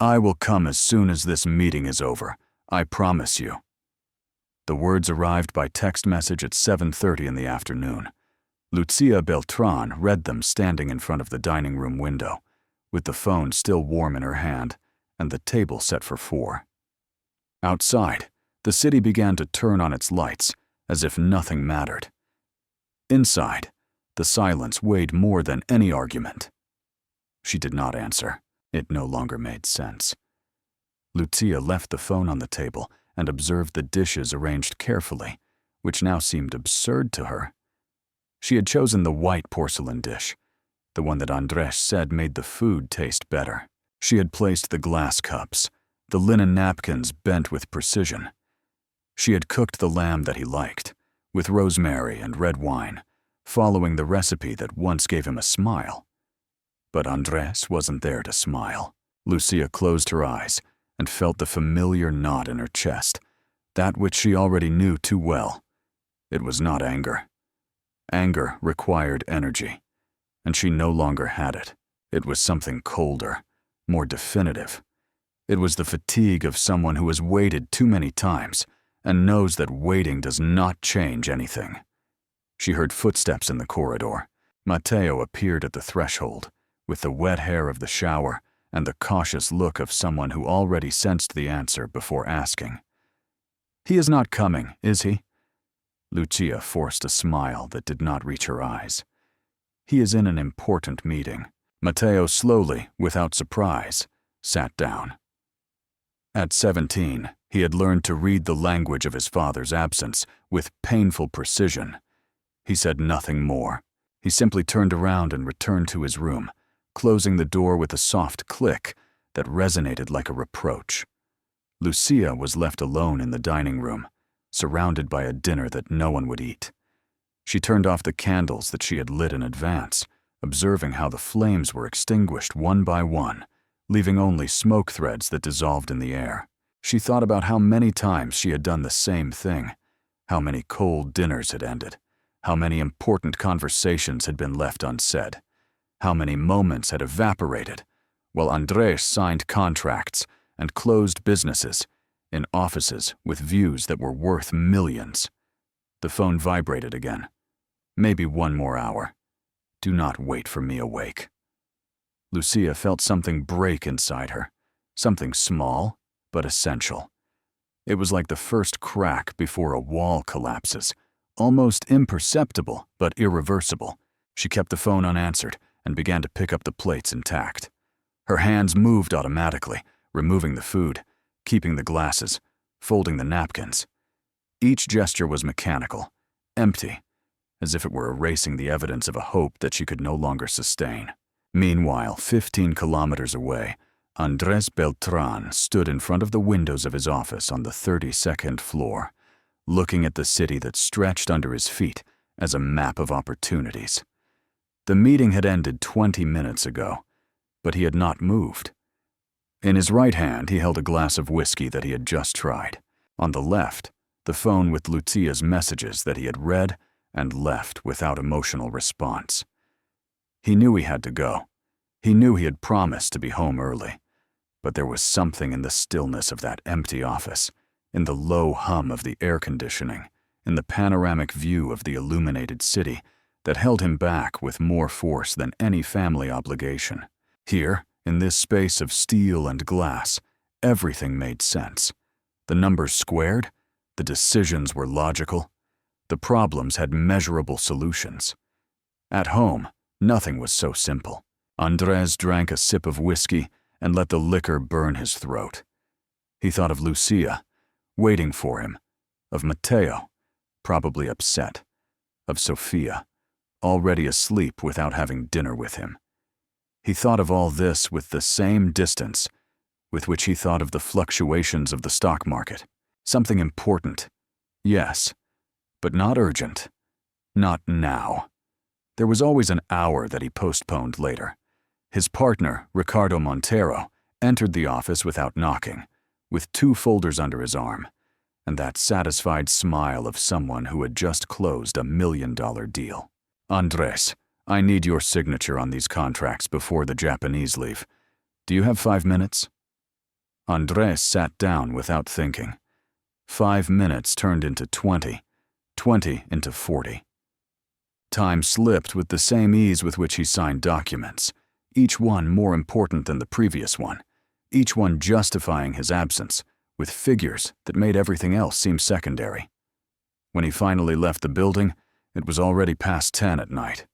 I will come as soon as this meeting is over. I promise you. The words arrived by text message at 7:30 in the afternoon. Lucia Beltran read them standing in front of the dining room window, with the phone still warm in her hand and the table set for 4. Outside, the city began to turn on its lights as if nothing mattered. Inside, the silence weighed more than any argument. She did not answer. It no longer made sense. Lucia left the phone on the table and observed the dishes arranged carefully, which now seemed absurd to her. She had chosen the white porcelain dish, the one that Andres said made the food taste better. She had placed the glass cups, the linen napkins bent with precision. She had cooked the lamb that he liked, with rosemary and red wine, following the recipe that once gave him a smile. But Andres wasn't there to smile. Lucia closed her eyes and felt the familiar knot in her chest, that which she already knew too well. It was not anger. Anger required energy, and she no longer had it. It was something colder, more definitive. It was the fatigue of someone who has waited too many times and knows that waiting does not change anything. She heard footsteps in the corridor. Mateo appeared at the threshold, with the wet hair of the shower and the cautious look of someone who already sensed the answer before asking. "He is not coming, is he?" Lucia forced a smile that did not reach her eyes. "He is in an important meeting." Mateo slowly, without surprise, sat down. At 17, he had learned to read the language of his father's absence with painful precision. He said nothing more. He simply turned around and returned to his room, closing the door with a soft click that resonated like a reproach. Lucia was left alone in the dining room, surrounded by a dinner that no one would eat. She turned off the candles that she had lit in advance, observing how the flames were extinguished one by one, leaving only smoke threads that dissolved in the air. She thought about how many times she had done the same thing, how many cold dinners had ended, how many important conversations had been left unsaid, how many moments had evaporated, while Andres signed contracts and closed businesses in offices with views that were worth millions. The phone vibrated again. "Maybe one more hour. Do not wait for me awake." Lucia felt something break inside her, something small but essential. It was like the first crack before a wall collapses, almost imperceptible but irreversible. She kept the phone unanswered and began to pick up the plates intact. Her hands moved automatically, removing the food, keeping the glasses, folding the napkins. Each gesture was mechanical, empty, as if it were erasing the evidence of a hope that she could no longer sustain. Meanwhile, 15 kilometers away, Andres Beltran stood in front of the windows of his office on the 32nd floor, looking at the city that stretched under his feet as a map of opportunities. The meeting had ended 20 minutes ago, but he had not moved. In his right hand, he held a glass of whiskey that he had just tried. On the left, the phone with Lucia's messages that he had read and left without emotional response. He knew he had to go. He knew he had promised to be home early. But there was something in the stillness of that empty office, in the low hum of the air conditioning, in the panoramic view of the illuminated city, that held him back with more force than any family obligation. Here, in this space of steel and glass, everything made sense. The numbers squared, the decisions were logical, the problems had measurable solutions. At home, nothing was so simple. Andres drank a sip of whiskey and let the liquor burn his throat. He thought of Lucia, waiting for him, of Mateo, probably upset, of Sophia, already asleep without having dinner with him. He thought of all this with the same distance with which he thought of the fluctuations of the stock market. Something important, yes, but not urgent, not now. There was always an hour that he postponed later. His partner, Ricardo Montero, entered the office without knocking, with 2 folders under his arm, and that satisfied smile of someone who had just closed a $1 million deal. "Andres, I need your signature on these contracts before the Japanese leave. Do you have 5 minutes?" Andres sat down without thinking. 5 minutes turned into 20, 20 into 40. Time slipped with the same ease with which he signed documents, each one more important than the previous one, each one justifying his absence, with figures that made everything else seem secondary. When he finally left the building, it was already past 10 at night.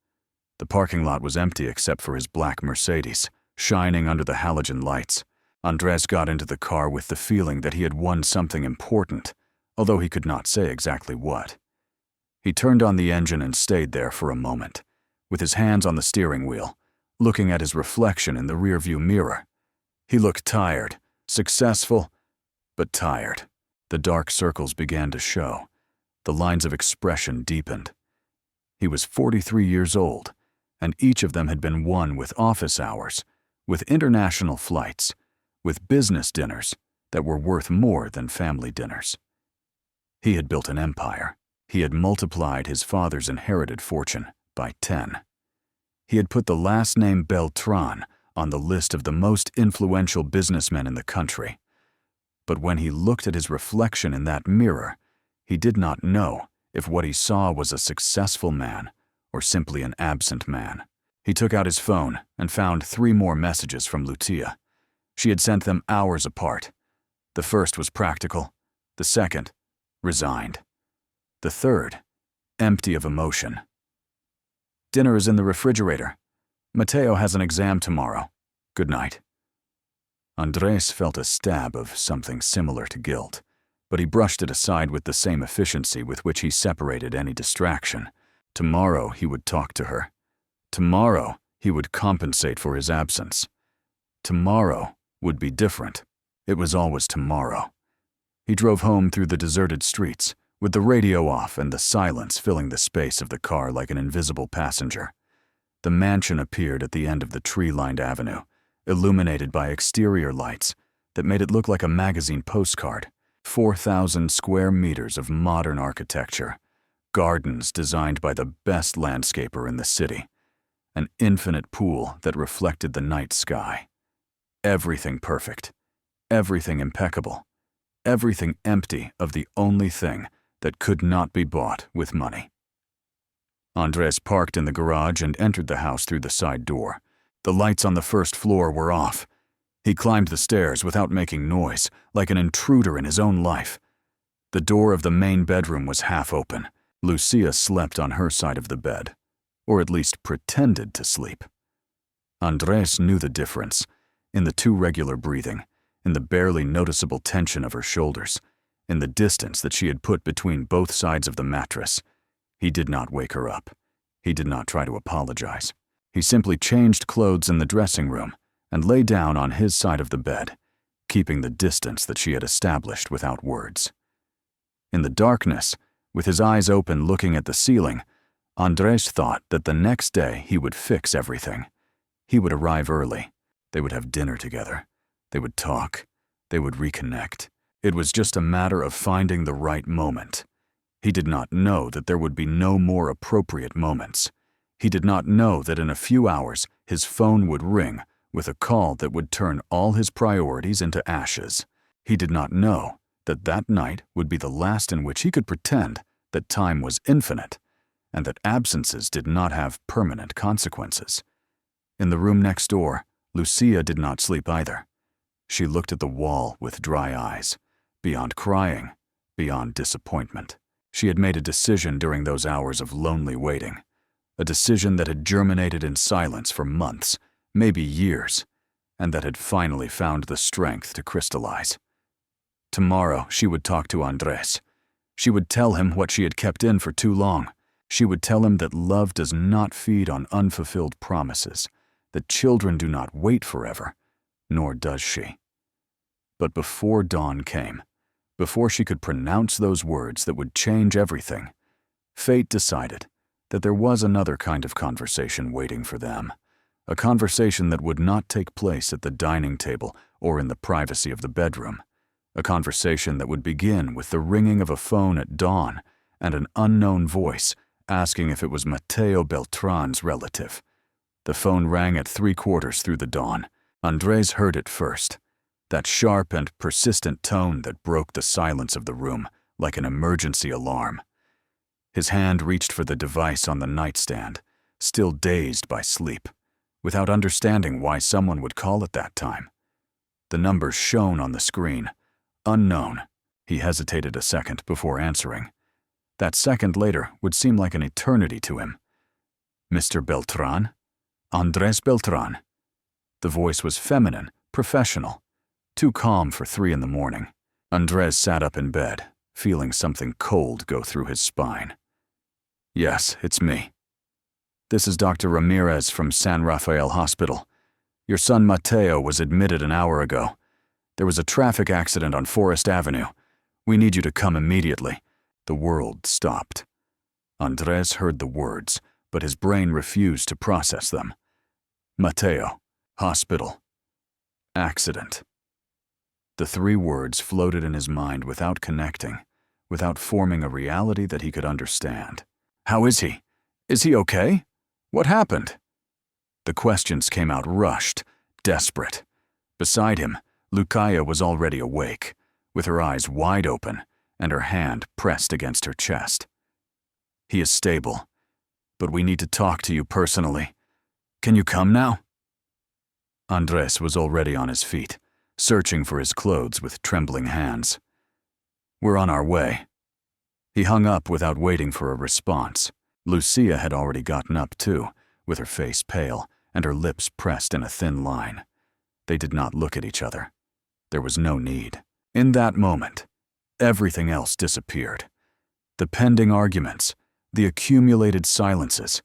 The parking lot was empty except for his black Mercedes, shining under the halogen lights. Andres got into the car with the feeling that he had won something important, although he could not say exactly what. He turned on the engine and stayed there for a moment, with his hands on the steering wheel, looking at his reflection in the rearview mirror. He looked tired, successful, but tired. The dark circles began to show. The lines of expression deepened. He was 43 years old, and each of them had been won with office hours, with international flights, with business dinners that were worth more than family dinners. He had built an empire. He had multiplied his father's inherited fortune by 10. He had put the last name Beltran on the list of the most influential businessmen in the country. But when he looked at his reflection in that mirror, he did not know if what he saw was a successful man or simply an absent man. He took out his phone and found 3 more messages from Lucia. She had sent them hours apart. The first was practical, the second, resigned. The third, empty of emotion. Dinner is in the refrigerator. Mateo has an exam tomorrow. Good night. Andres felt a stab of something similar to guilt, but he brushed it aside with the same efficiency with which he separated any distraction. Tomorrow he would talk to her. Tomorrow he would compensate for his absence. Tomorrow would be different. It was always tomorrow. He drove home through the deserted streets, with the radio off and the silence filling the space of the car like an invisible passenger. The mansion appeared at the end of the tree-lined avenue, illuminated by exterior lights that made it look like a magazine postcard. 4,000 square meters of modern architecture, gardens designed by the best landscaper in the city, an infinite pool that reflected the night sky. Everything perfect, everything impeccable, everything empty of the only thing that could not be bought with money. Andres parked in the garage and entered the house through the side door. The lights on the first floor were off. He climbed the stairs without making noise, like an intruder in his own life. The door of the main bedroom was half open. Lucia slept on her side of the bed, or at least pretended to sleep. Andres knew the difference, in the too regular breathing, in the barely noticeable tension of her shoulders, in the distance that she had put between both sides of the mattress. He did not wake her up. He did not try to apologize. He simply changed clothes in the dressing room and lay down on his side of the bed, keeping the distance that she had established without words. In the darkness, with his eyes open looking at the ceiling, Andres thought that the next day he would fix everything. He would arrive early. They would have dinner together. They would talk. They would reconnect. It was just a matter of finding the right moment. He did not know that there would be no more appropriate moments. He did not know that in a few hours his phone would ring with a call that would turn all his priorities into ashes. He did not know that that night would be the last in which he could pretend that time was infinite and that absences did not have permanent consequences. In the room next door, Lucia did not sleep either. She looked at the wall with dry eyes, beyond crying, beyond disappointment. She had made a decision during those hours of lonely waiting, a decision that had germinated in silence for months, maybe years, and that had finally found the strength to crystallize. Tomorrow she would talk to Andres. She would tell him what she had kept in for too long. She would tell him that love does not feed on unfulfilled promises, that children do not wait forever, nor does she. But before dawn came, before she could pronounce those words that would change everything, fate decided that there was another kind of conversation waiting for them, a conversation that would not take place at the dining table or in the privacy of the bedroom, a conversation that would begin with the ringing of a phone at dawn and an unknown voice asking if it was Mateo Beltran's relative. The phone rang at 3/4 through the dawn. Andres heard it first. that sharp and persistent tone that broke the silence of the room like an emergency alarm. His hand reached for the device on the nightstand, still dazed by sleep, without understanding why someone would call at that time. The numbers shone on the screen. Unknown. He hesitated a second before answering. That second later would seem like an eternity to him. Mr. Beltran? Andres Beltran. The voice was feminine, professional, too calm for 3 in the morning. Andres sat up in bed, feeling something cold go through his spine. Yes, it's me. This is Dr. Ramirez from San Rafael Hospital. Your son Mateo was admitted an hour ago. There was a traffic accident on Forest Avenue. We need you to come immediately. The world stopped. Andres heard the words, but his brain refused to process them. Mateo, hospital, accident. The 3 words floated in his mind without connecting, without forming a reality that he could understand. How is he? Is he okay? What happened? The questions came out rushed, desperate. Beside him, Lucaya was already awake, with her eyes wide open and her hand pressed against her chest. He is stable, but we need to talk to you personally. Can you come now? Andres was already on his feet, searching for his clothes with trembling hands. We're on our way. He hung up without waiting for a response. Lucia had already gotten up too, with her face pale and her lips pressed in a thin line. They did not look at each other. There was no need. In that moment, everything else disappeared. The pending arguments, the accumulated silences,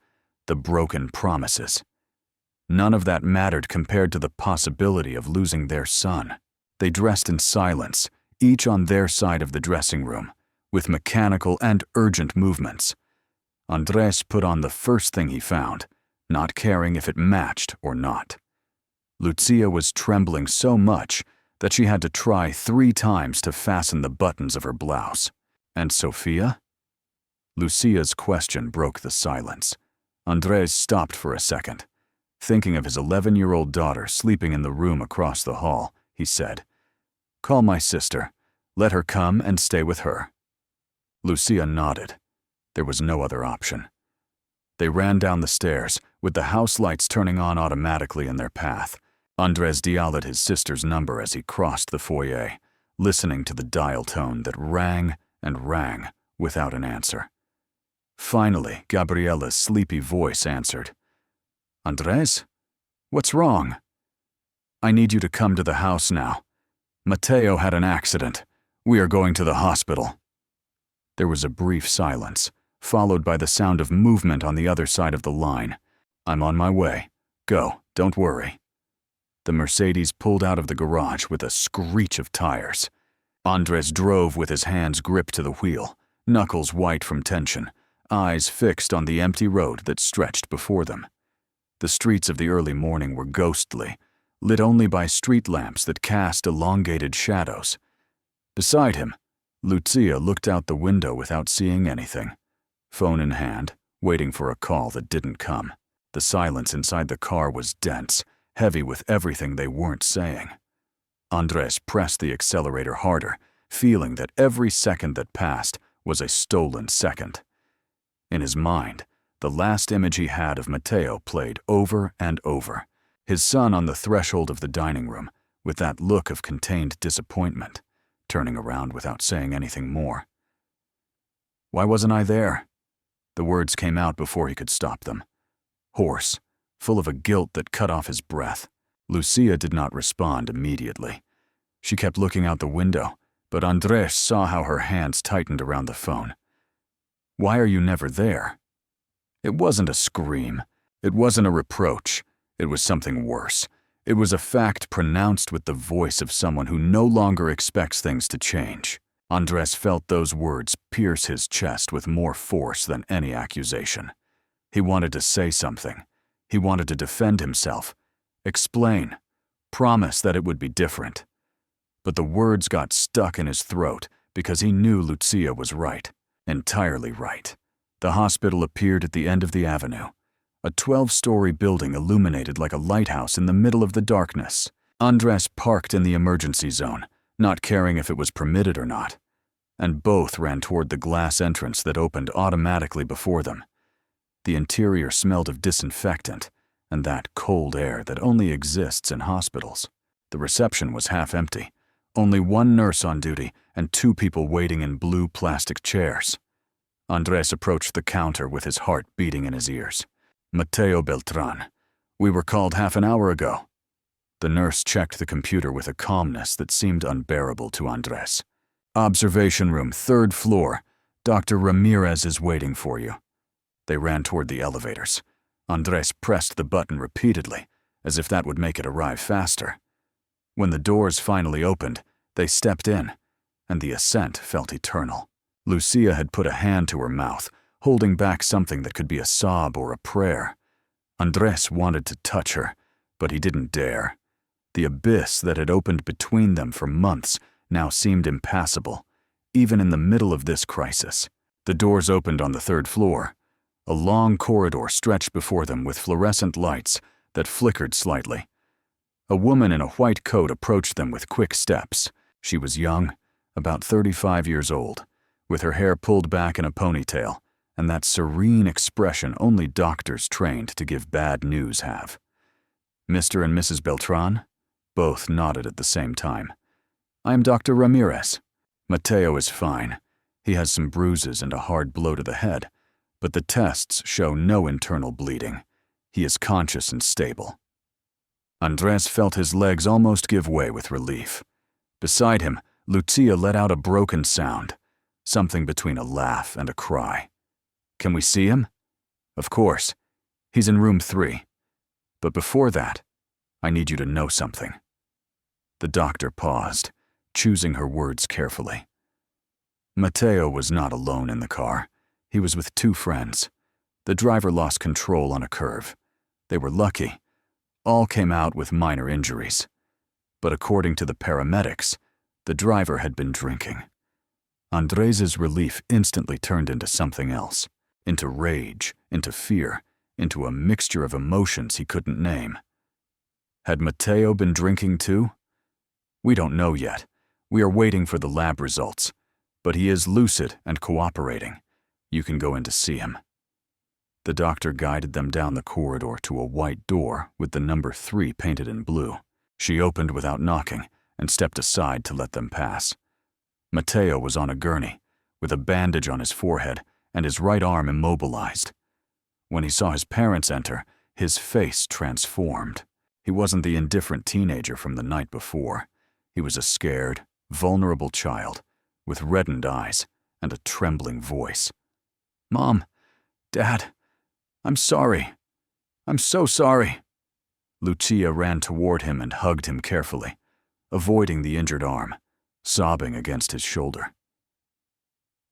the broken promises. None of that mattered compared to the possibility of losing their son. They dressed in silence, each on their side of the dressing room, with mechanical and urgent movements. Andres put on the first thing he found, not caring if it matched or not. Lucia was trembling so much that she had to try 3 times to fasten the buttons of her blouse. And Sophia? Lucia's question broke the silence. Andres stopped for a second. Thinking of his 11-year-old daughter sleeping in the room across the hall, he said, "Call my sister. Let her come and stay with her." Lucia nodded. There was no other option. They ran down the stairs, with the house lights turning on automatically in their path. Andres dialed his sister's number as he crossed the foyer, listening to the dial tone that rang and rang without an answer. Finally, Gabriella's sleepy voice answered. "Andres? What's wrong?" "I need you to come to the house now. Mateo had an accident. We are going to the hospital." There was a brief silence, followed by the sound of movement on the other side of the line. "I'm on my way. Go, don't worry." The Mercedes pulled out of the garage with a screech of tires. Andres drove with his hands gripped to the wheel, knuckles white from tension, eyes fixed on the empty road that stretched before them. The streets of the early morning were ghostly, lit only by street lamps that cast elongated shadows. Beside him, Lucia looked out the window without seeing anything, phone in hand, waiting for a call that didn't come. The silence inside the car was dense, heavy with everything they weren't saying. Andres pressed the accelerator harder, feeling that every second that passed was a stolen second. In his mind, the last image he had of Mateo played over and over, his son on the threshold of the dining room, with that look of contained disappointment, turning around without saying anything more. "Why wasn't I there?" The words came out before he could stop them. Hoarse, full of a guilt that cut off his breath. Lucia did not respond immediately. She kept looking out the window, but Andres saw how her hands tightened around the phone. "Why are you never there?" It wasn't a scream. It wasn't a reproach. It was something worse. It was a fact pronounced with the voice of someone who no longer expects things to change. Andres felt those words pierce his chest with more force than any accusation. He wanted to say something. He wanted to defend himself, explain, promise that it would be different. But the words got stuck in his throat because he knew Lucia was right, entirely right. The hospital appeared at the end of the avenue, a 12-story building illuminated like a lighthouse in the middle of the darkness. Andres parked in the emergency zone, not caring if it was permitted or not, and both ran toward the glass entrance that opened automatically before them. The interior smelled of disinfectant and that cold air that only exists in hospitals. The reception was half empty, only one nurse on duty and 2 people waiting in blue plastic chairs. Andres approached the counter with his heart beating in his ears. "Mateo Beltran, we were called half an hour ago." The nurse checked the computer with a calmness that seemed unbearable to Andres. "Observation room, 3rd floor. Dr. Ramirez is waiting for you." They ran toward the elevators. Andres pressed the button repeatedly, as if that would make it arrive faster. When the doors finally opened, they stepped in, and the ascent felt eternal. Lucia had put a hand to her mouth, holding back something that could be a sob or a prayer. Andres wanted to touch her, but he didn't dare. The abyss that had opened between them for months now seemed impassable, even in the middle of this crisis. The doors opened on the 3rd floor. A long corridor stretched before them with fluorescent lights that flickered slightly. A woman in a white coat approached them with quick steps. She was young, about 35 years old, with her hair pulled back in a ponytail, and that serene expression only doctors trained to give bad news have. "Mr. and Mrs. Beltran?" Both nodded at the same time. "I am Dr. Ramirez. Mateo is fine. He has some bruises and a hard blow to the head, but the tests show no internal bleeding. He is conscious and stable." Andres felt his legs almost give way with relief. Beside him, Lucia let out a broken sound, something between a laugh and a cry. "Can we see him?" "Of course. He's in room 3. But before that, I need you to know something." The doctor paused, choosing her words carefully. Mateo was not alone in the car. He was with 2 friends. The driver lost control on a curve. They were lucky. All came out with minor injuries. But according to the paramedics, the driver had been drinking. Andres's relief instantly turned into something else, into rage, into fear, into a mixture of emotions he couldn't name. Had Mateo been drinking too? We don't know yet. We are waiting for the lab results. But he is lucid and cooperating. You can go in to see him. The doctor guided them down the corridor to a white door with the number 3 painted in blue. She opened without knocking and stepped aside to let them pass. Mateo was on a gurney, with a bandage on his forehead and his right arm immobilized. When he saw his parents enter, his face transformed. He wasn't the indifferent teenager from the night before. He was a scared, vulnerable child with reddened eyes and a trembling voice. "Mom, Dad, I'm sorry. I'm so sorry." Lucia ran toward him and hugged him carefully, avoiding the injured arm, sobbing against his shoulder.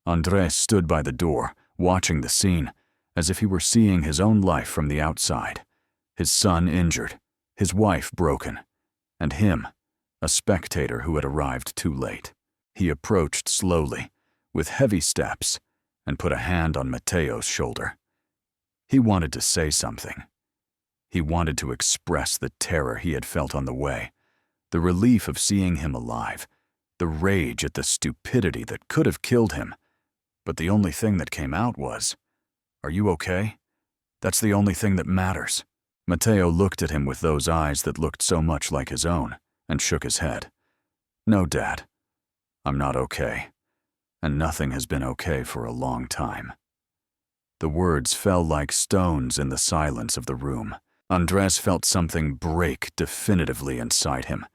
Andres stood by the door, watching the scene, as if he were seeing his own life from the outside. His son injured, his wife broken, and him, a spectator who had arrived too late. He approached slowly, with heavy steps, and put a hand on Mateo's shoulder. He wanted to say something. He wanted to express the terror he had felt on the way, the relief of seeing him alive, the rage at the stupidity that could have killed him. But the only thing that came out was, "Are you okay? That's the only thing that matters." Mateo looked at him with those eyes that looked so much like his own, and shook his head. "No, Dad. I'm not okay. And nothing has been okay for a long time." The words fell like stones in the silence of the room. Andres felt something break definitively inside him.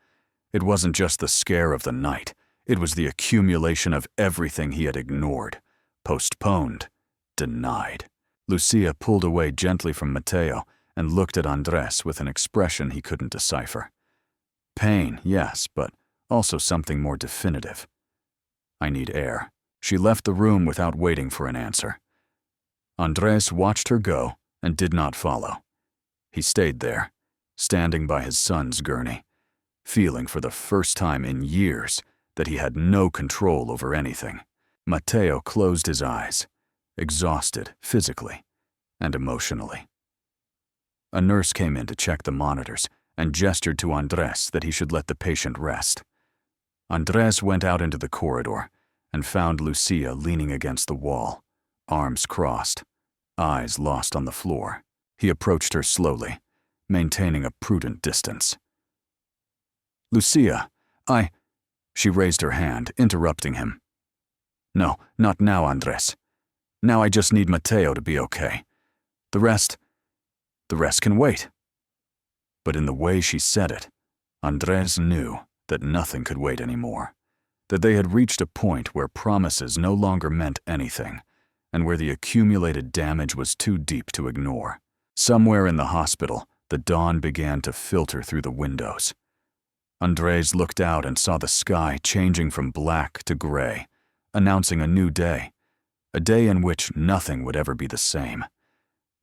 It wasn't just the scare of the night. It was the accumulation of everything he had ignored, postponed, denied. Lucia pulled away gently from Mateo and looked at Andres with an expression he couldn't decipher. Pain, yes, but also something more definitive. "I need air." She left the room without waiting for an answer. Andres watched her go and did not follow. He stayed there, standing by his son's gurney, feeling for the first time in years that he had no control over anything. Mateo closed his eyes, exhausted physically and emotionally. A nurse came in to check the monitors and gestured to Andres that he should let the patient rest. Andres went out into the corridor and found Lucia leaning against the wall, arms crossed, eyes lost on the floor. He approached her slowly, maintaining a prudent distance. "Lucia, She raised her hand, interrupting him. "No, not now, Andres. Now I just need Mateo to be okay. The rest can wait." But in the way she said it, Andres knew that nothing could wait anymore, that they had reached a point where promises no longer meant anything, and where the accumulated damage was too deep to ignore. Somewhere in the hospital, the dawn began to filter through the windows. Andres looked out and saw the sky changing from black to gray, announcing a new day, a day in which nothing would ever be the same.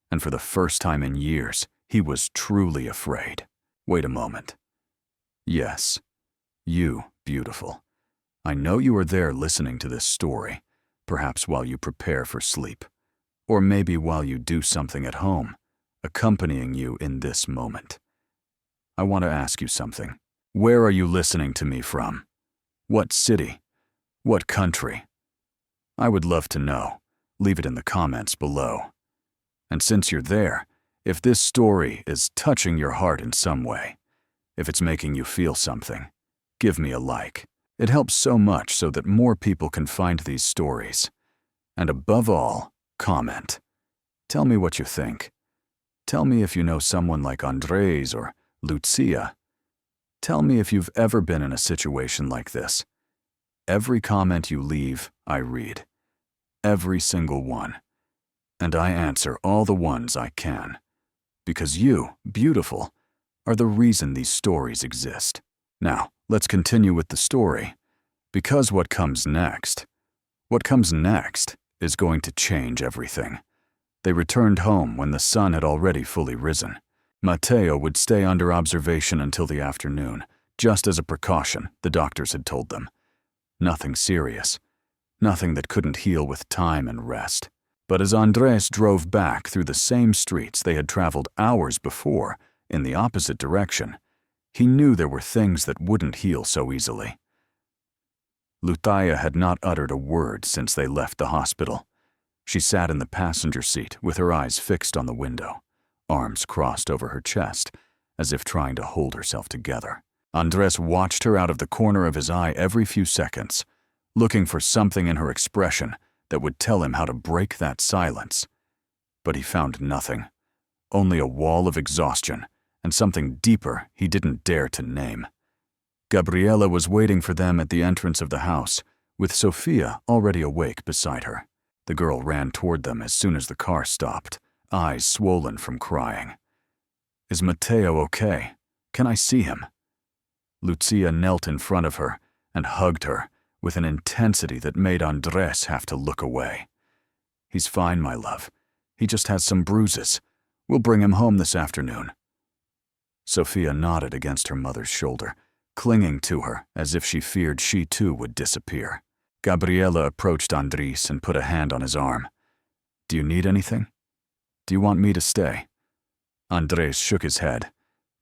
And for the first time in years, he was truly afraid. Wait a moment. Yes, you, beautiful. I know you are there listening to this story, perhaps while you prepare for sleep, or maybe while you do something at home, accompanying you in this moment. I want to ask you something. Where are you listening to me from? What city? What country? I would love to know. Leave it in the comments below. And since you're there, if this story is touching your heart in some way, if it's making you feel something, give me a like. It helps so much so that more people can find these stories. And above all, comment. Tell me what you think. Tell me if you know someone like Andres or Lucia. Tell me if you've ever been in a situation like this. Every comment you leave, I read. Every single one. And I answer all the ones I can. Because you, beautiful, are the reason these stories exist. Now, let's continue with the story. Because what comes next is going to change everything. They returned home when the sun had already fully risen. Mateo would stay under observation until the afternoon, just as a precaution, the doctors had told them. Nothing serious. Nothing that couldn't heal with time and rest. But as Andres drove back through the same streets they had traveled hours before, in the opposite direction, he knew there were things that wouldn't heal so easily. Lucia had not uttered a word since they left the hospital. She sat in the passenger seat with her eyes fixed on the window, arms crossed over her chest, as if trying to hold herself together. Andres watched her out of the corner of his eye every few seconds, looking for something in her expression that would tell him how to break that silence. But he found nothing, only a wall of exhaustion and something deeper he didn't dare to name. Gabriela was waiting for them at the entrance of the house, with Sofia already awake beside her. The girl ran toward them as soon as the car stopped, eyes swollen from crying. "Is Mateo okay? Can I see him?" Lucia knelt in front of her and hugged her with an intensity that made Andres have to look away. "He's fine, my love. He just has some bruises. We'll bring him home this afternoon." Sofia nodded against her mother's shoulder, clinging to her as if she feared she too would disappear. Gabriela approached Andres and put a hand on his arm. "Do you need anything? Do you want me to stay?" Andres shook his head,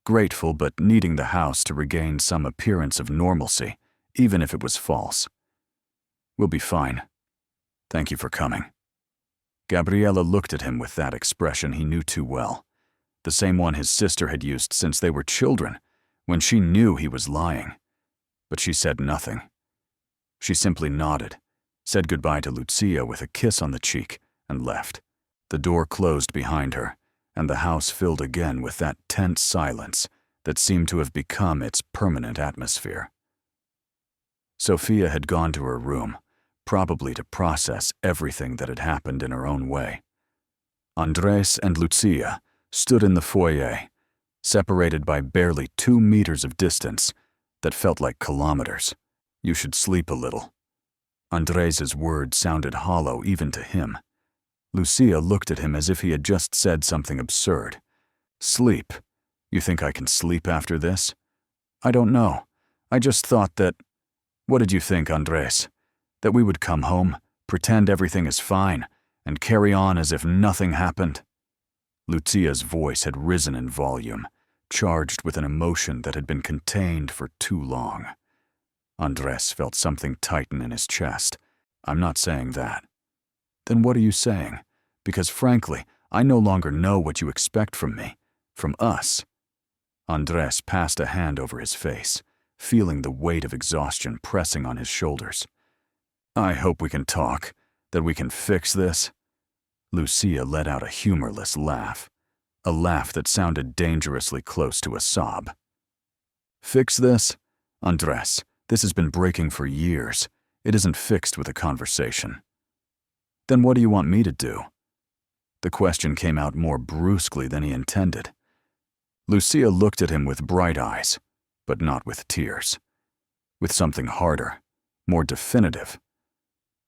grateful but needing the house to regain some appearance of normalcy, even if it was false. "We'll be fine. Thank you for coming." Gabriela looked at him with that expression he knew too well, the same one his sister had used since they were children, when she knew he was lying. But she said nothing. She simply nodded, said goodbye to Lucia with a kiss on the cheek, and left. The door closed behind her, and the house filled again with that tense silence that seemed to have become its permanent atmosphere. Sofia had gone to her room, probably to process everything that had happened in her own way. Andres and Lucia stood in the foyer, separated by barely 2 meters of distance that felt like kilometers. "You should sleep a little." Andres's words sounded hollow even to him. Lucia looked at him as if he had just said something absurd. "Sleep? You think I can sleep after this?" "I don't know. I just thought that—" "What did you think, Andres? That we would come home, pretend everything is fine, and carry on as if nothing happened?" Lucia's voice had risen in volume, charged with an emotion that had been contained for too long. Andres felt something tighten in his chest. I'm not saying that. Then what are you saying? Because frankly, I no longer know what you expect from me, from us. Andres passed a hand over his face, feeling the weight of exhaustion pressing on his shoulders. I hope we can talk, that we can fix this. Lucia let out a humorless laugh, a laugh that sounded dangerously close to a sob. Fix this? Andres, this has been breaking for years. It isn't fixed with a conversation. Then what do you want me to do? The question came out more brusquely than he intended. Lucia looked at him with bright eyes, but not with tears. With something harder, more definitive.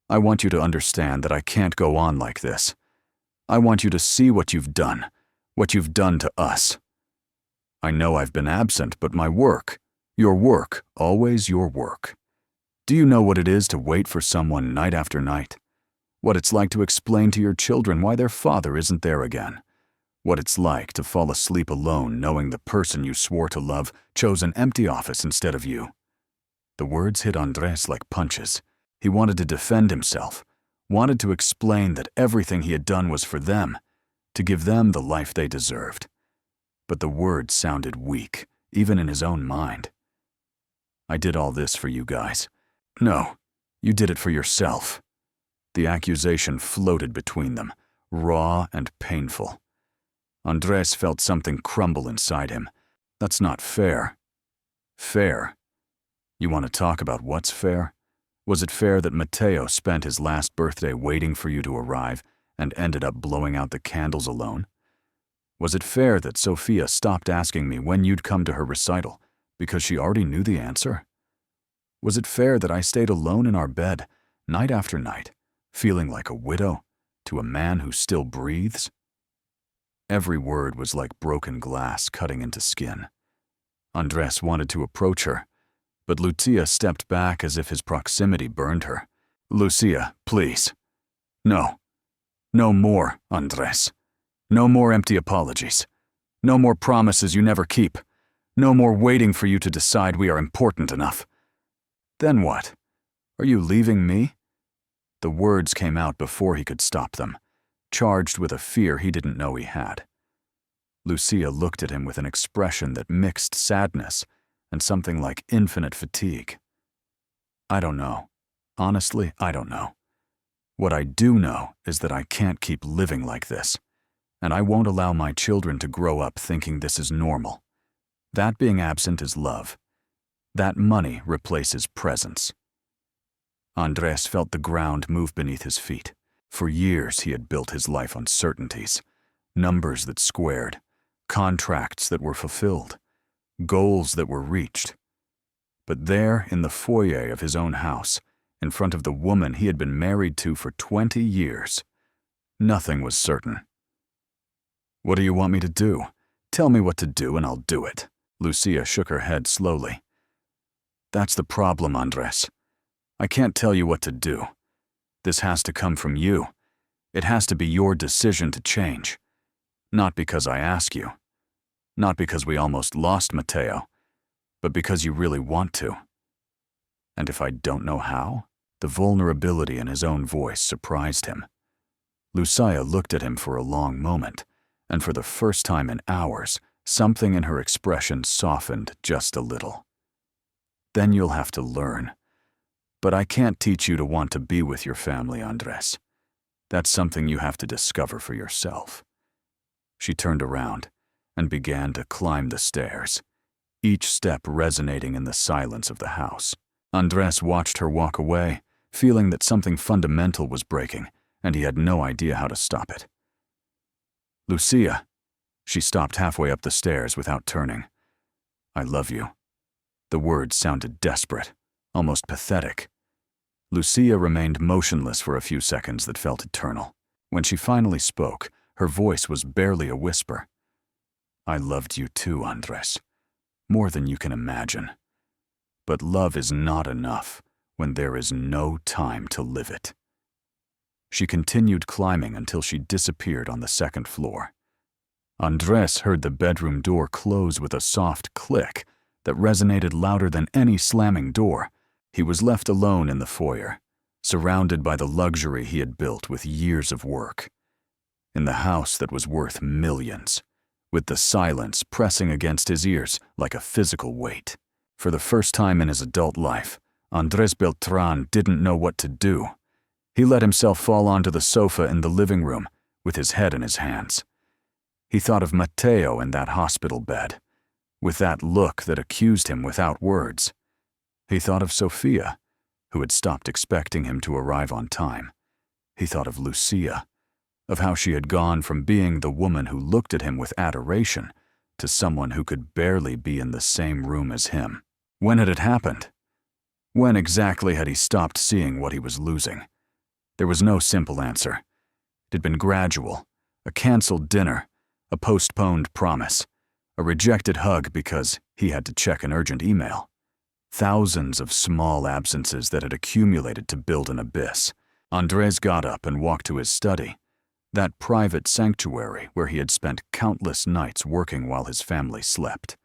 I want you to understand that I can't go on like this. I want you to see what you've done to us. I know I've been absent, but my work, your work, always your work. Do you know what it is to wait for someone night after night? What it's like to explain to your children why their father isn't there again? What it's like to fall asleep alone knowing the person you swore to love chose an empty office instead of you? The words hit Andres like punches. He wanted to defend himself, wanted to explain that everything he had done was for them, to give them the life they deserved. But the words sounded weak, even in his own mind. I did all this for you guys. No, you did it for yourself. The accusation floated between them, raw and painful. Andres felt something crumble inside him. That's not fair. Fair? You want to talk about what's fair? Was it fair that Mateo spent his last birthday waiting for you to arrive and ended up blowing out the candles alone? Was it fair that Sophia stopped asking me when you'd come to her recital because she already knew the answer? Was it fair that I stayed alone in our bed, night after night, feeling like a widow to a man who still breathes? Every word was like broken glass cutting into skin. Andres wanted to approach her, but Lucia stepped back as if his proximity burned her. Lucia, please. No. No more, Andres. No more empty apologies. No more promises you never keep. No more waiting for you to decide we are important enough. Then what? Are you leaving me? The words came out before he could stop them, charged with a fear he didn't know he had. Lucia looked at him with an expression that mixed sadness and something like infinite fatigue. I don't know. Honestly, I don't know. What I do know is that I can't keep living like this, and I won't allow my children to grow up thinking this is normal. That being absent is love. That money replaces presence. Andres felt the ground move beneath his feet. For years he had built his life on certainties, numbers that squared, contracts that were fulfilled, goals that were reached. But there, in the foyer of his own house, in front of the woman he had been married to for 20 years, nothing was certain. What do you want me to do? Tell me what to do and I'll do it. Lucia shook her head slowly. That's the problem, Andres. I can't tell you what to do. This has to come from you. It has to be your decision to change. Not because I ask you. Not because we almost lost Mateo, but because you really want to. And if I don't know how? The vulnerability in his own voice surprised him. Lucia looked at him for a long moment, and for the first time in hours, something in her expression softened just a little. Then you'll have to learn. But I can't teach you to want to be with your family, Andres. That's something you have to discover for yourself. She turned around and began to climb the stairs, each step resonating in the silence of the house. Andres watched her walk away, feeling that something fundamental was breaking, and he had no idea how to stop it. Lucia. She stopped halfway up the stairs without turning. I love you. The words sounded desperate, almost pathetic. Lucia remained motionless for a few seconds that felt eternal. When she finally spoke, her voice was barely a whisper. I loved you too, Andres. More than you can imagine. But love is not enough when there is no time to live it. She continued climbing until she disappeared on the second floor. Andres heard the bedroom door close with a soft click that resonated louder than any slamming door. He was left alone in the foyer, surrounded by the luxury he had built with years of work. In the house that was worth millions, with the silence pressing against his ears like a physical weight. For the first time in his adult life, Andres Beltran didn't know what to do. He let himself fall onto the sofa in the living room with his head in his hands. He thought of Mateo in that hospital bed, with that look that accused him without words. He thought of Sofia, who had stopped expecting him to arrive on time. He thought of Lucia, of how she had gone from being the woman who looked at him with adoration to someone who could barely be in the same room as him. When had it happened? When exactly had he stopped seeing what he was losing? There was no simple answer. It had been gradual, a canceled dinner, a postponed promise, a rejected hug because he had to check an urgent email. Thousands of small absences that had accumulated to build an abyss. Andres got up and walked to his study, that private sanctuary where he had spent countless nights working while his family slept.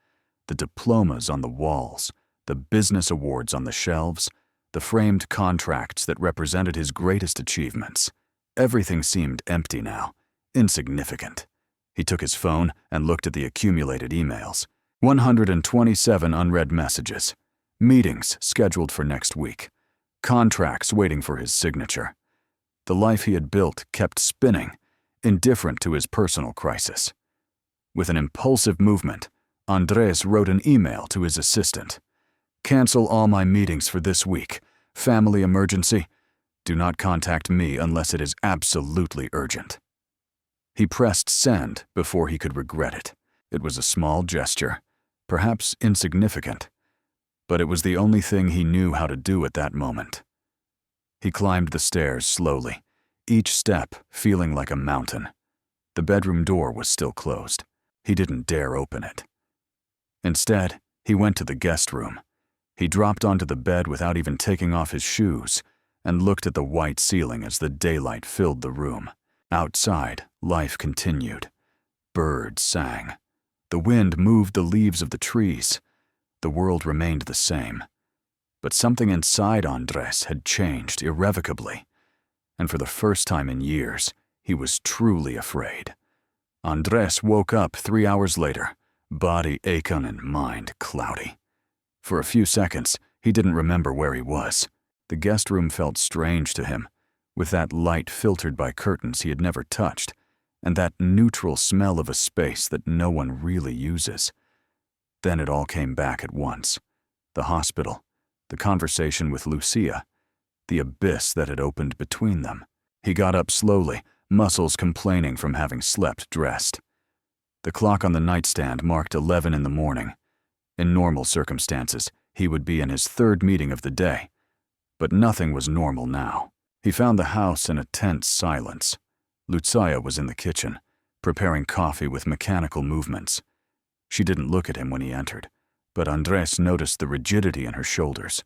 The diplomas on the walls, the business awards on the shelves, the framed contracts that represented his greatest achievements. Everything seemed empty now, insignificant. He took his phone and looked at the accumulated emails. 127 unread messages. Meetings scheduled for next week. Contracts waiting for his signature. The life he had built kept spinning, indifferent to his personal crisis. With an impulsive movement, Andres wrote an email to his assistant. Cancel all my meetings for this week. Family emergency. Do not contact me unless it is absolutely urgent. He pressed send before he could regret it. It was a small gesture, perhaps insignificant, but it was the only thing he knew how to do at that moment. He climbed the stairs slowly, each step feeling like a mountain. The bedroom door was still closed. He didn't dare open it. Instead, he went to the guest room. He dropped onto the bed without even taking off his shoes and looked at the white ceiling as the daylight filled the room. Outside, life continued. Birds sang. The wind moved the leaves of the trees. The world remained the same. But something inside Andres had changed irrevocably, and for the first time in years, he was truly afraid. Andres woke up 3 hours later, body aching and mind cloudy. For a few seconds, he didn't remember where he was. The guest room felt strange to him, with that light filtered by curtains he had never touched, and that neutral smell of a space that no one really uses. Then it all came back at once. The hospital, the conversation with Lucia, the abyss that had opened between them. He got up slowly, muscles complaining from having slept dressed. The clock on the nightstand marked 11 in the morning. In normal circumstances, he would be in his third meeting of the day. But nothing was normal now. He found the house in a tense silence. Lucia was in the kitchen, preparing coffee with mechanical movements. She didn't look at him when he entered, but Andres noticed the rigidity in her shoulders,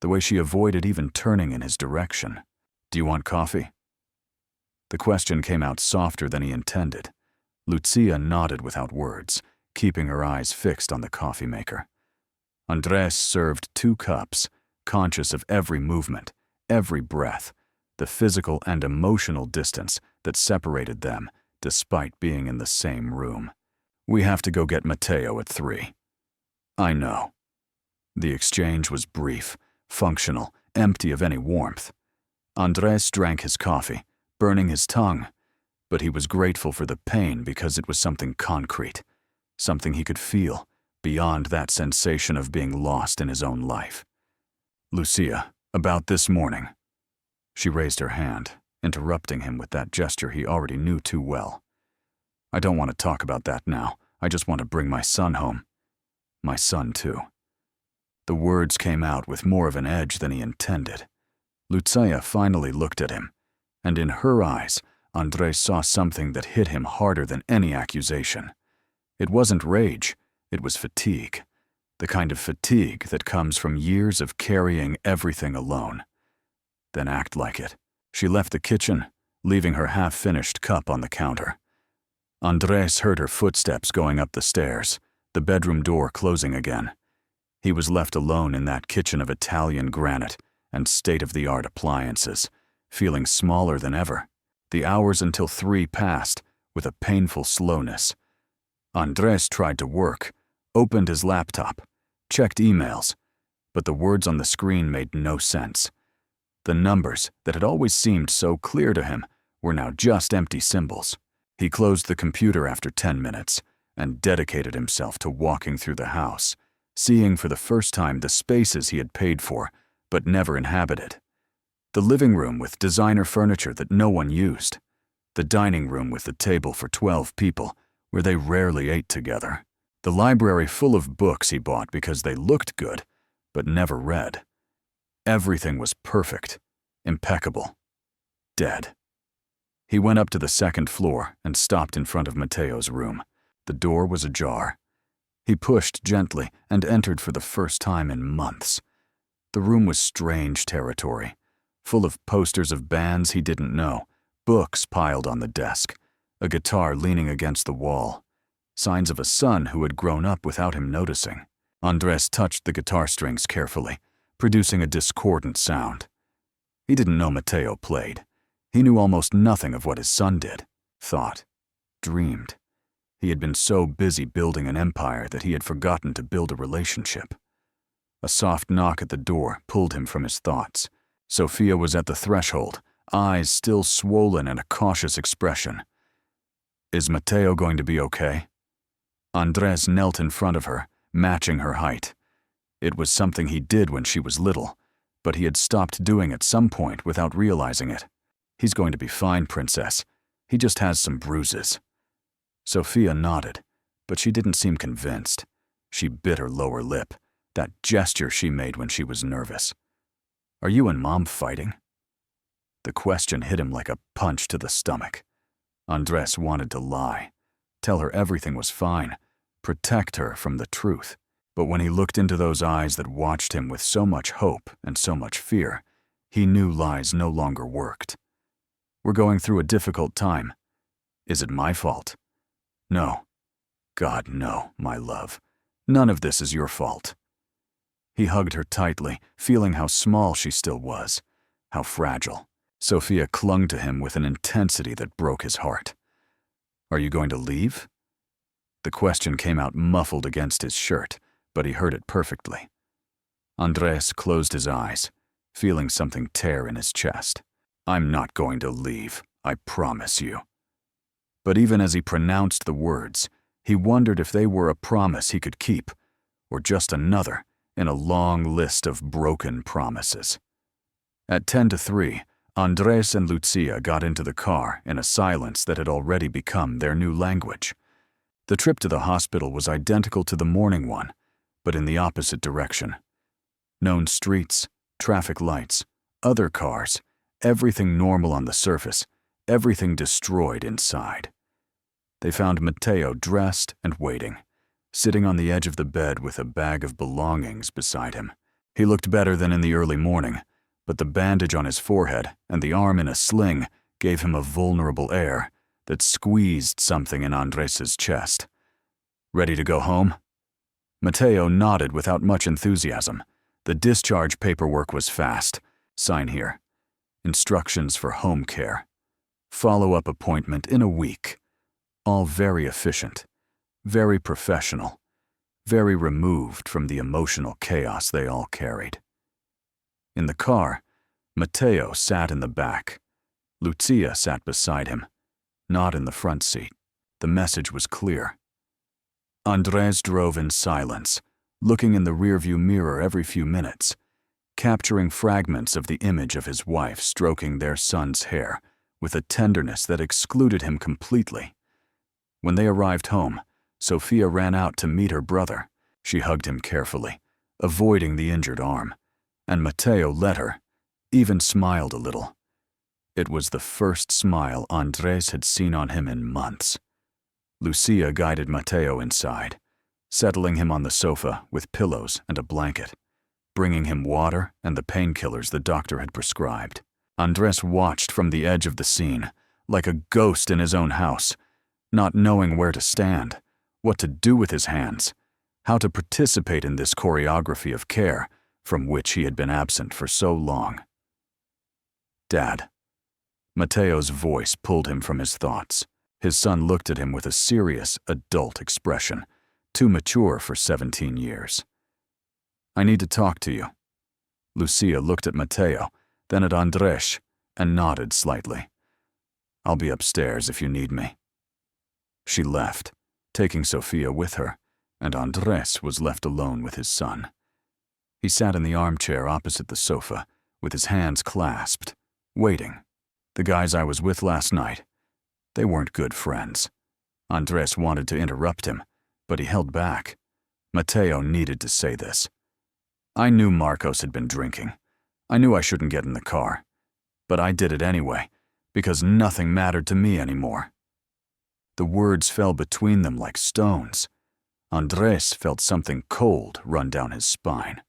the way she avoided even turning in his direction. "Do you want coffee?" The question came out softer than he intended. Lucia nodded without words, keeping her eyes fixed on the coffee maker. Andres served 2 cups, conscious of every movement, every breath, the physical and emotional distance that separated them despite being in the same room. "We have to go get Mateo at 3. "I know." The exchange was brief, functional, empty of any warmth. Andres drank his coffee, burning his tongue, but he was grateful for the pain because it was something concrete, something he could feel, beyond that sensation of being lost in his own life. "Lucia, about this morning." She raised her hand, interrupting him with that gesture he already knew too well. "I don't want to talk about that now. I just want to bring my son home." "My son, too." The words came out with more of an edge than he intended. Lucia finally looked at him, and in her eyes, Andres saw something that hit him harder than any accusation. It wasn't rage, it was fatigue. The kind of fatigue that comes from years of carrying everything alone. "Then act like it." She left the kitchen, leaving her half-finished cup on the counter. Andres heard her footsteps going up the stairs, the bedroom door closing again. He was left alone in that kitchen of Italian granite and state-of-the-art appliances, feeling smaller than ever. The hours until 3 passed with a painful slowness. Andres tried to work, opened his laptop, checked emails, but the words on the screen made no sense. The numbers that had always seemed so clear to him were now just empty symbols. He closed the computer after 10 minutes and dedicated himself to walking through the house, seeing for the first time the spaces he had paid for but never inhabited. The living room with designer furniture that no one used. The dining room with the table for 12 people where they rarely ate together. The library full of books he bought because they looked good but never read. Everything was perfect, impeccable, dead. He went up to the 2nd floor and stopped in front of Matteo's room. The door was ajar. He pushed gently and entered for the first time in months. The room was strange territory, full of posters of bands he didn't know, books piled on the desk, a guitar leaning against the wall, signs of a son who had grown up without him noticing. Andres touched the guitar strings carefully, producing a discordant sound. He didn't know Matteo played. He knew almost nothing of what his son did, thought, dreamed. He had been so busy building an empire that he had forgotten to build a relationship. A soft knock at the door pulled him from his thoughts. Sophia was at the threshold, eyes still swollen and a cautious expression. Is Matteo going to be okay? Andres knelt in front of her, matching her height. It was something he did when she was little, but he had stopped doing at some point without realizing it. He's going to be fine, princess. He just has some bruises. Sophia nodded, but she didn't seem convinced. She bit her lower lip, that gesture she made when she was nervous. Are you and Mom fighting? The question hit him like a punch to the stomach. Andres wanted to lie, tell her everything was fine, protect her from the truth. But when he looked into those eyes that watched him with so much hope and so much fear, he knew lies no longer worked. We're going through a difficult time. Is it my fault? No. God, no, my love. None of this is your fault. He hugged her tightly, feeling how small she still was, how fragile. Sophia clung to him with an intensity that broke his heart. Are you going to leave? The question came out muffled against his shirt, but he heard it perfectly. Andres closed his eyes, feeling something tear in his chest. I'm not going to leave, I promise you. But even as he pronounced the words, he wondered if they were a promise he could keep, or just another in a long list of broken promises. At 2:50, Andres and Lucia got into the car in a silence that had already become their new language. The trip to the hospital was identical to the morning one, but in the opposite direction. Known streets, traffic lights, other cars, everything normal on the surface, everything destroyed inside. They found Matteo dressed and waiting, sitting on the edge of the bed with a bag of belongings beside him. He looked better than in the early morning, but the bandage on his forehead and the arm in a sling gave him a vulnerable air that squeezed something in Andres's chest. Ready to go home? Matteo nodded without much enthusiasm. The discharge paperwork was fast. Sign here. Instructions for home care. Follow-up appointment in a week. All very efficient, very professional, very removed from the emotional chaos they all carried. In the car, Matteo sat in the back. Lucia sat beside him, not in the front seat. The message was clear. Andres drove in silence, looking in the rearview mirror every few minutes, capturing fragments of the image of his wife stroking their son's hair with a tenderness that excluded him completely. When they arrived home, Sophia ran out to meet her brother. She hugged him carefully, avoiding the injured arm, and Matteo let her, even smiled a little. It was the first smile Andres had seen on him in months. Lucia guided Matteo inside, settling him on the sofa with pillows and a blanket, bringing him water and the painkillers the doctor had prescribed. Andres watched from the edge of the scene, like a ghost in his own house, not knowing where to stand, what to do with his hands, how to participate in this choreography of care from which he had been absent for so long. "Dad." Matteo's voice pulled him from his thoughts. His son looked at him with a serious, adult expression, too mature for 17 years. "I need to talk to you." Lucia looked at Matteo, then at Andres, and nodded slightly. "I'll be upstairs if you need me." She left, taking Sophia with her, and Andres was left alone with his son. He sat in the armchair opposite the sofa, with his hands clasped, waiting. "The guys I was with last night, they weren't good friends." Andres wanted to interrupt him, but he held back. Matteo needed to say this. "I knew Marcos had been drinking. I knew I shouldn't get in the car. But I did it anyway, because nothing mattered to me anymore." The words fell between them like stones. Andres felt something cold run down his spine.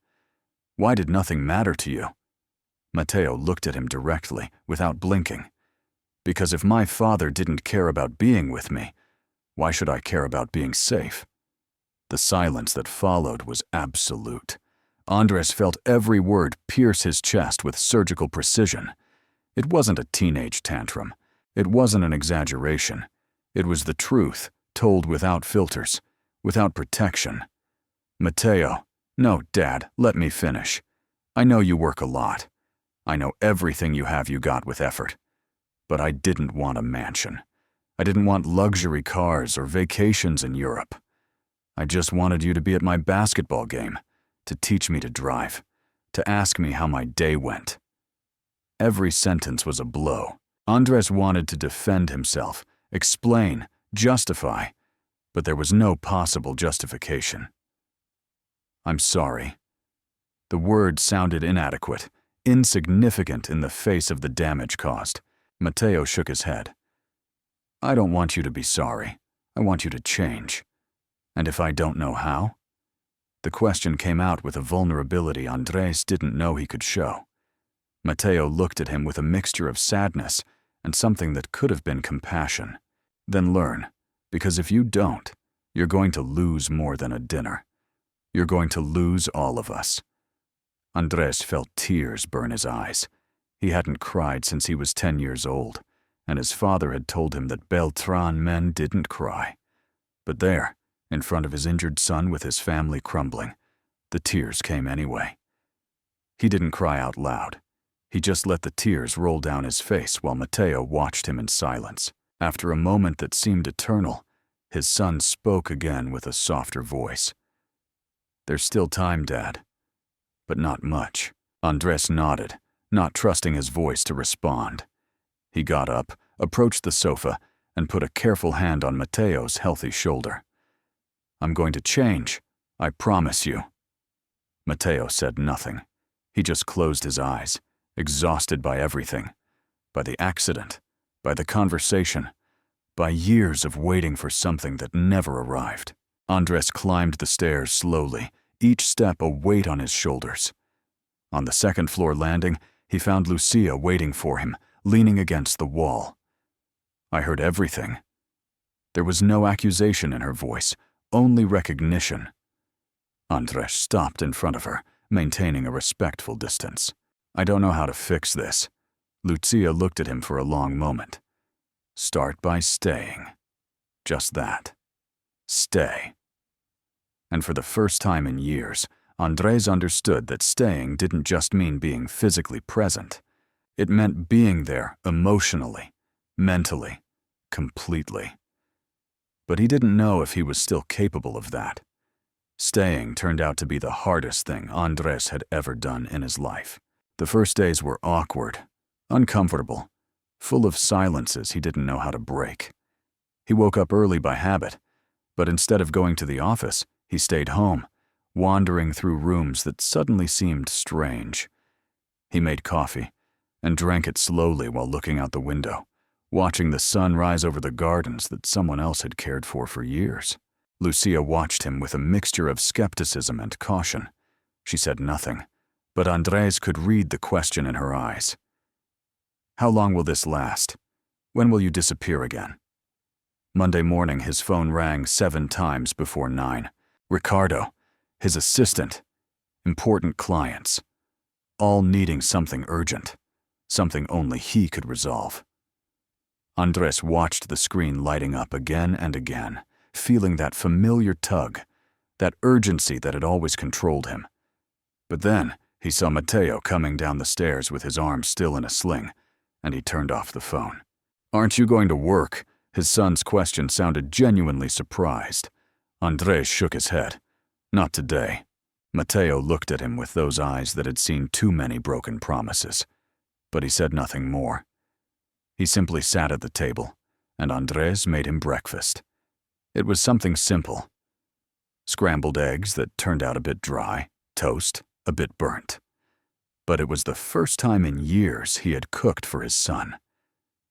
"Why did nothing matter to you?" Matteo looked at him directly, without blinking. "Because if my father didn't care about being with me, why should I care about being safe?" The silence that followed was absolute. Andres felt every word pierce his chest with surgical precision. It wasn't a teenage tantrum. It wasn't an exaggeration. It was the truth, told without filters, without protection. "Matteo, no, Dad, let me finish. I know you work a lot. I know everything you got with effort. But I didn't want a mansion. I didn't want luxury cars or vacations in Europe. I just wanted you to be at my basketball game, to teach me to drive, to ask me how my day went." Every sentence was a blow. Andres wanted to defend himself, explain, justify, but there was no possible justification. "I'm sorry." The word sounded inadequate, insignificant in the face of the damage caused. Matteo shook his head. "I don't want you to be sorry. I want you to change. And if I don't know how?" The question came out with a vulnerability Andres didn't know he could show. Matteo looked at him with a mixture of sadness and something that could have been compassion. "Then learn, because if you don't, you're going to lose more than a dinner. You're going to lose all of us." Andres felt tears burn his eyes. He hadn't cried since he was 10 years old, and his father had told him that Beltran men didn't cry. But there, in front of his injured son with his family crumbling, the tears came anyway. He didn't cry out loud. He just let the tears roll down his face while Matteo watched him in silence. After a moment that seemed eternal, his son spoke again with a softer voice. "There's still time, Dad. But not much." Andres nodded, not trusting his voice to respond. He got up, approached the sofa, and put a careful hand on Matteo's healthy shoulder. "I'm going to change, I promise you." Matteo said nothing. He just closed his eyes, exhausted by everything, by the accident, by the conversation, by years of waiting for something that never arrived. Andres climbed the stairs slowly, each step a weight on his shoulders. On the second-floor landing, he found Lucia waiting for him, leaning against the wall. "I heard everything." There was no accusation in her voice, only recognition. Andres stopped in front of her, maintaining a respectful distance. "I don't know how to fix this." Lucia looked at him for a long moment. "Start by staying. Just that. Stay." And for the first time in years, Andres understood that staying didn't just mean being physically present. It meant being there emotionally, mentally, completely. But he didn't know if he was still capable of that. Staying turned out to be the hardest thing Andres had ever done in his life. The first days were awkward, uncomfortable, full of silences he didn't know how to break. He woke up early by habit, but instead of going to the office, he stayed home, wandering through rooms that suddenly seemed strange. He made coffee and drank it slowly while looking out the window, watching the sun rise over the gardens that someone else had cared for years. Lucia watched him with a mixture of skepticism and caution. She said nothing, but Andres could read the question in her eyes. "How long will this last? When will you disappear again?" Monday morning, his phone rang 7 times before 9. Ricardo, his assistant, important clients, all needing something urgent, something only he could resolve. Andres watched the screen lighting up again and again, feeling that familiar tug, that urgency that had always controlled him. But then he saw Mateo coming down the stairs with his arm still in a sling, and he turned off the phone. "Aren't you going to work?" His son's question sounded genuinely surprised. Andres shook his head. "Not today." Mateo looked at him with those eyes that had seen too many broken promises, but he said nothing more. He simply sat at the table, and Andres made him breakfast. It was something simple. Scrambled eggs that turned out a bit dry, toast, a bit burnt. But it was the first time in years he had cooked for his son.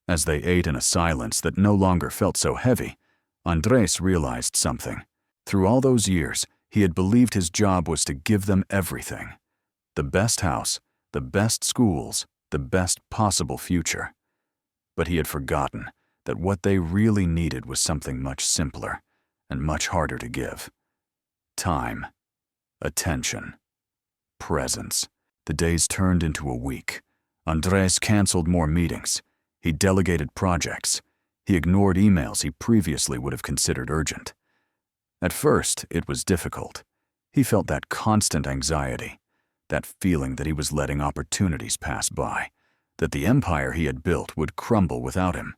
As they ate in a silence that no longer felt so heavy, Andres realized something. Through all those years, he had believed his job was to give them everything. The best house, the best schools, the best possible future. But he had forgotten that what they really needed was something much simpler and much harder to give. Time, attention, presence. The days turned into a week. Andres canceled more meetings. He delegated projects. He ignored emails he previously would have considered urgent. At first, it was difficult. He felt that constant anxiety, that feeling that he was letting opportunities pass by, that the empire he had built would crumble without him.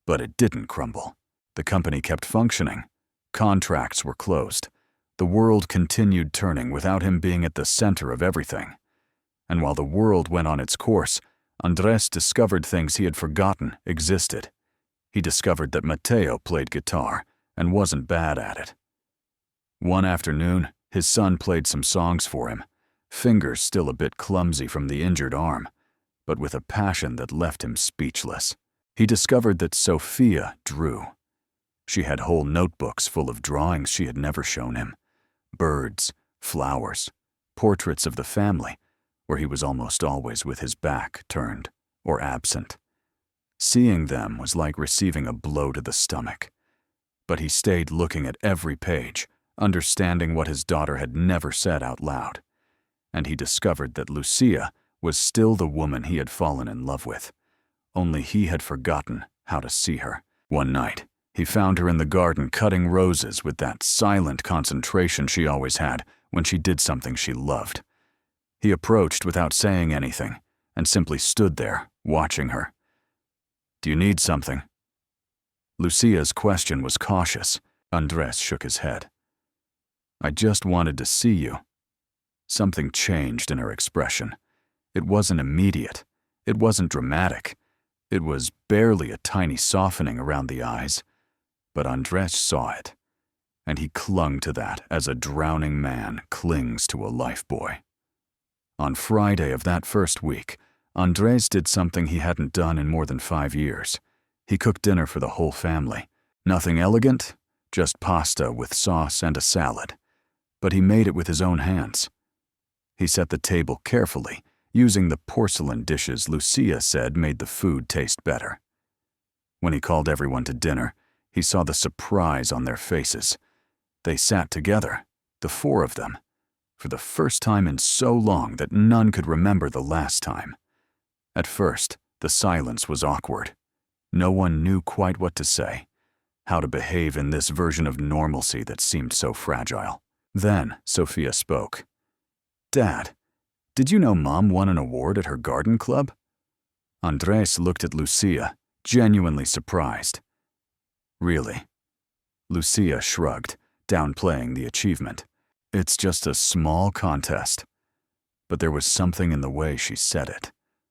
But it didn't crumble. The company kept functioning. Contracts were closed. The world continued turning without him being at the center of everything. And while the world went on its course, Andres discovered things he had forgotten existed. He discovered that Mateo played guitar and wasn't bad at it. One afternoon, his son played some songs for him, fingers still a bit clumsy from the injured arm, but with a passion that left him speechless. He discovered that Sophia drew. She had whole notebooks full of drawings she had never shown him. Birds, flowers, portraits of the family, where he was almost always with his back turned or absent. Seeing them was like receiving a blow to the stomach. But he stayed looking at every page, understanding what his daughter had never said out loud. And he discovered that Lucia was still the woman he had fallen in love with. Only he had forgotten how to see her. One night, he found her in the garden cutting roses with that silent concentration she always had when she did something she loved. He approached without saying anything and simply stood there, watching her. "Do you need something?" Lucia's question was cautious. Andres shook his head. "I just wanted to see you." Something changed in her expression. It wasn't immediate. It wasn't dramatic. It was barely a tiny softening around the eyes. But Andres saw it, and he clung to that as a drowning man clings to a lifebuoy. On Friday of that first week, Andres did something he hadn't done in more than 5 years. He cooked dinner for the whole family. Nothing elegant, just pasta with sauce and a salad. But he made it with his own hands. He set the table carefully, using the porcelain dishes Lucia said made the food taste better. When he called everyone to dinner, he saw the surprise on their faces. They sat together, the 4 of them, for the first time in so long that none could remember the last time. At first, the silence was awkward. No one knew quite what to say, how to behave in this version of normalcy that seemed so fragile. Then Sophia spoke. "Dad, did you know Mom won an award at her garden club?" Andres looked at Lucia, genuinely surprised. "Really?" Lucia shrugged, downplaying the achievement. "It's just a small contest." But there was something in the way she said it,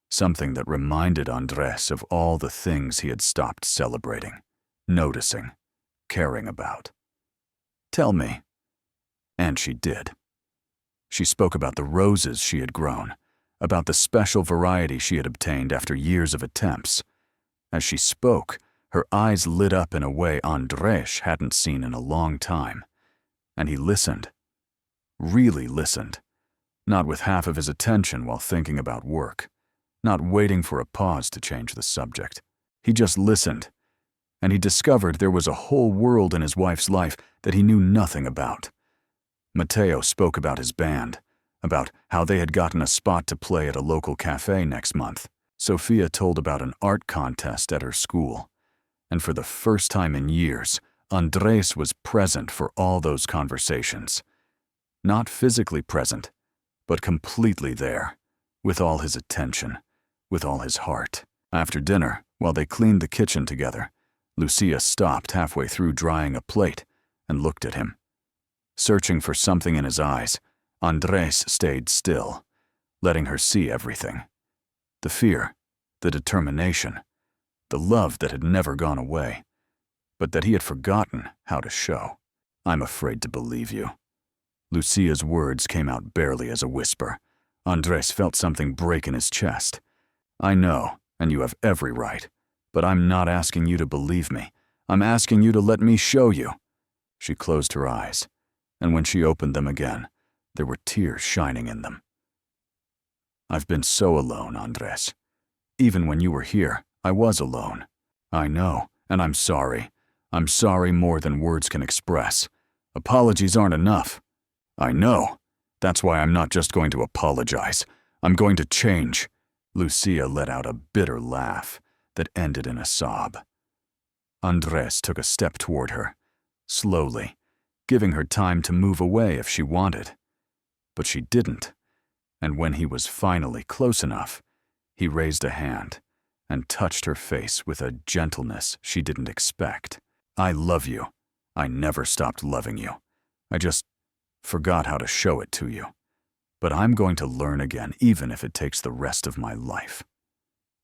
something that reminded Andres of all the things he had stopped celebrating, noticing, caring about. "Tell me." And she did. She spoke about the roses she had grown, about the special variety she had obtained after years of attempts. As she spoke, her eyes lit up in a way Andres hadn't seen in a long time. And he listened. Really listened. Not with half of his attention while thinking about work. Not waiting for a pause to change the subject. He just listened. and he discovered there was a whole world in his wife's life that he knew nothing about. Matteo spoke about his band, about how they had gotten a spot to play at a local cafe next month. Sofia told about an art contest at her school. And for the first time in years, Andres was present for all those conversations. Not physically present, but completely there, with all his attention, with all his heart. After dinner, while they cleaned the kitchen together, Lucia stopped halfway through drying a plate and looked at him. Searching for something in his eyes, Andres stayed still, letting her see everything. The fear, the determination, the love that had never gone away, but that he had forgotten how to show. "I'm afraid to believe you." Lucia's words came out barely as a whisper. Andres felt something break in his chest. "I know, and you have every right, but I'm not asking you to believe me. I'm asking you to let me show you." She closed her eyes, and when she opened them again, there were tears shining in them. "I've been so alone, Andres. Even when you were here, I was alone. I know, and I'm sorry. I'm sorry more than words can express. Apologies aren't enough. I know. That's why I'm not just going to apologize. I'm going to change." Lucia let out a bitter laugh that ended in a sob. Andres took a step toward her, slowly, giving her time to move away if she wanted. But she didn't, and when he was finally close enough, he raised a hand and touched her face with a gentleness she didn't expect. "I love you. I never stopped loving you. I just forgot how to show it to you. But I'm going to learn again, even if it takes the rest of my life."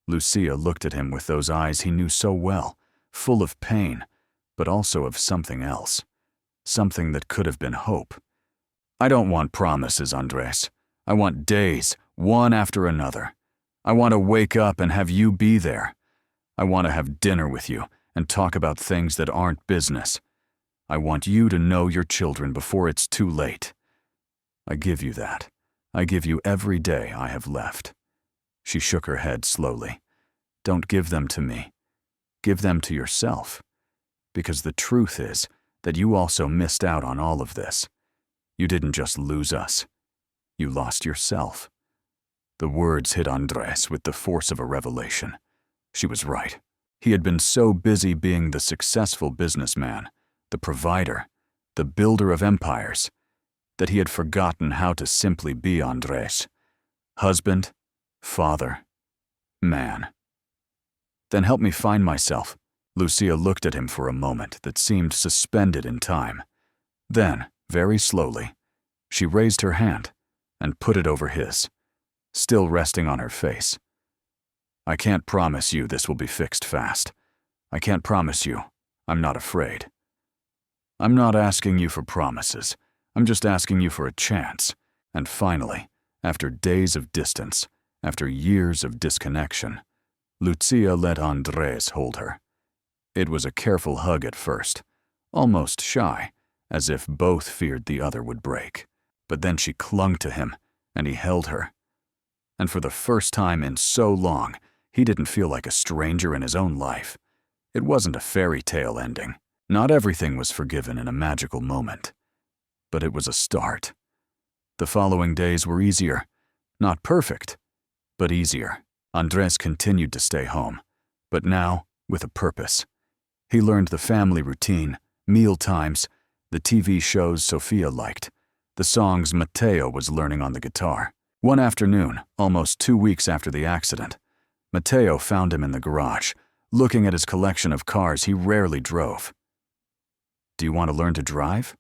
Lucia looked at him with those eyes he knew so well, full of pain, but also of something else, something that could have been hope. "I don't want promises, Andres. I want days, one after another. I want to wake up and have you be there. I want to have dinner with you and talk about things that aren't business. I want you to know your children before it's too late. I give you that. I give you every day I have left." She shook her head slowly. "Don't give them to me. Give them to yourself. Because the truth is that you also missed out on all of this. You didn't just lose us. You lost yourself." The words hit Andres with the force of a revelation. She was right. He had been so busy being the successful businessman, the provider, the builder of empires, that he had forgotten how to simply be Andres. Husband, father, man. "Then help me find myself." Lucia looked at him for a moment that seemed suspended in time. Then, very slowly, she raised her hand and put it over his, still resting on her face. "I can't promise you this will be fixed fast. I can't promise you. I'm not afraid. I'm not asking you for promises. I'm just asking you for a chance." And finally, after days of distance, after years of disconnection, Lucia let Andres hold her. It was a careful hug at first, almost shy, as if both feared the other would break. But then she clung to him, and he held her. And for the first time in so long, he didn't feel like a stranger in his own life. It wasn't a fairy tale ending. Not everything was forgiven in a magical moment. But it was a start. The following days were easier. Not perfect, but easier. Andres continued to stay home, but now with a purpose. He learned the family routine, meal times, the TV shows Sofia liked, the songs Matteo was learning on the guitar. One afternoon, almost 2 weeks after the accident, Matteo found him in the garage, looking at his collection of cars he rarely drove. "Do you want to learn to drive?"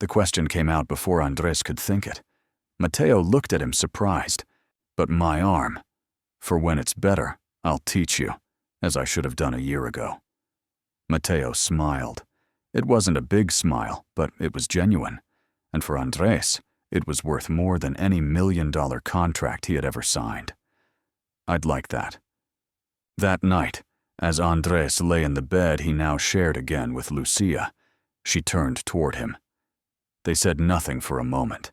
The question came out before Andres could think it. Matteo looked at him surprised. "But my arm. For when it's better, I'll teach you, as I should have done a year ago." Matteo smiled. It wasn't a big smile, but it was genuine. And for Andres, it was worth more than any $1,000,000 contract he had ever signed. "I'd like that." That night, as Andres lay in the bed he now shared again with Lucia, she turned toward him. They said nothing for a moment.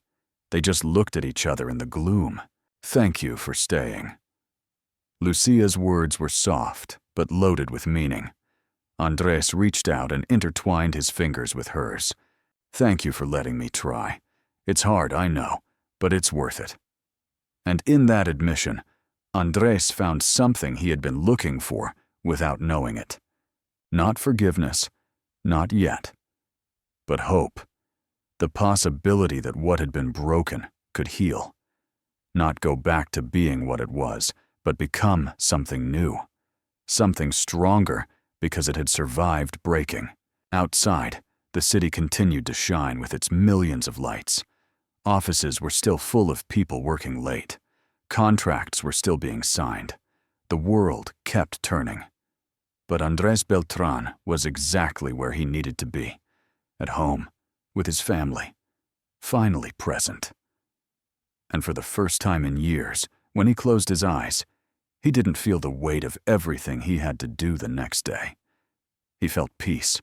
They just looked at each other in the gloom. "Thank you for staying." Lucia's words were soft, but loaded with meaning. Andres reached out and intertwined his fingers with hers. "Thank you for letting me try. It's hard, I know, but it's worth it." And in that admission, Andres found something he had been looking for without knowing it. Not forgiveness, not yet, but hope. The possibility that what had been broken could heal. Not go back to being what it was, but become something new. Something stronger because it had survived breaking. Outside, the city continued to shine with its millions of lights. Offices were still full of people working late. Contracts were still being signed. The world kept turning. But Andres Beltran was exactly where he needed to be. At home, with his family. Finally present. And for the first time in years, when he closed his eyes, he didn't feel the weight of everything he had to do the next day. He felt peace,